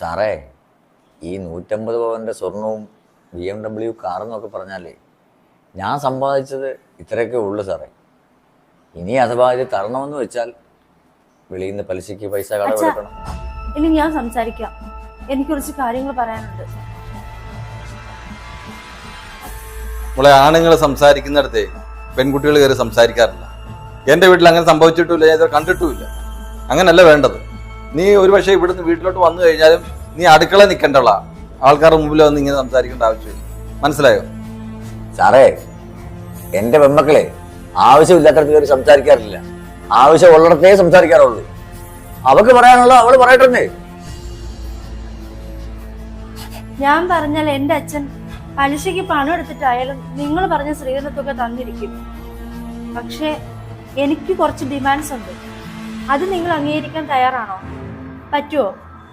സാറേ, ഈ 150 പവൻ്റെ സ്വർണവും BMW കാറെന്നൊക്കെ പറഞ്ഞാലേ ഞാൻ സമ്പാദിച്ചത് ഇത്രയൊക്കെ ഉള്ളു സാറേ. ഇനി അഥവാ ഇത് തരണമെന്ന് വെച്ചാൽ വെളിയിൽ നിന്ന് പലിശയ്ക്ക് പൈസ കടമെടുക്കണം. ഇനി ഞാൻ സംസാരിക്കാം, എനിക്ക് കുറച്ച് കാര്യങ്ങൾ പറയാനുണ്ട്. നമ്മളെ ആണുങ്ങൾ സംസാരിക്കുന്നിടത്തെ പെൺകുട്ടികൾ കയറി സംസാരിക്കാറില്ല. എൻ്റെ വീട്ടിൽ അങ്ങനെ സംഭവിച്ചിട്ടില്ല, ഞാൻ ഇത് കണ്ടിട്ടുമില്ല. അങ്ങനല്ല വേണ്ടത്. നീ ഒരു പക്ഷേ ഇവിടുന്ന് വീട്ടിലോട്ട് വന്നു കഴിഞ്ഞാലും നീ അടുക്കള നിൽക്കേണ്ടള്ള ആൾക്കാരുടെ മുമ്പിൽ വന്ന് ഇങ്ങനെ സംസാരിക്കേണ്ട ആവശ്യമില്ല. മനസ്സിലായോ സാറേ? എൻ്റെ പെൺമക്കളെ ആവശ്യമില്ലാത്തടത്ത് കയറി സംസാരിക്കാറില്ല, ആവശ്യം ഉള്ളിടത്തേ സംസാരിക്കാറുള്ളൂ. അവക്ക് പറയാനുള്ള അവള് പറയട്ടെ. ഞാൻ പറഞ്ഞാൽ എന്റെ അച്ഛൻ പലിശയ്ക്ക് പണം എടുത്തിട്ടായാലും നിങ്ങൾ പറഞ്ഞ സ്ത്രീധനത്തൊക്കെ തന്നിരിക്കും. പക്ഷെ എനിക്ക് കുറച്ച് ഡിമാൻഡ്സ് ഉണ്ട്, അത് നിങ്ങൾ അംഗീകരിക്കാൻ തയ്യാറാണോ? പറ്റുമോ?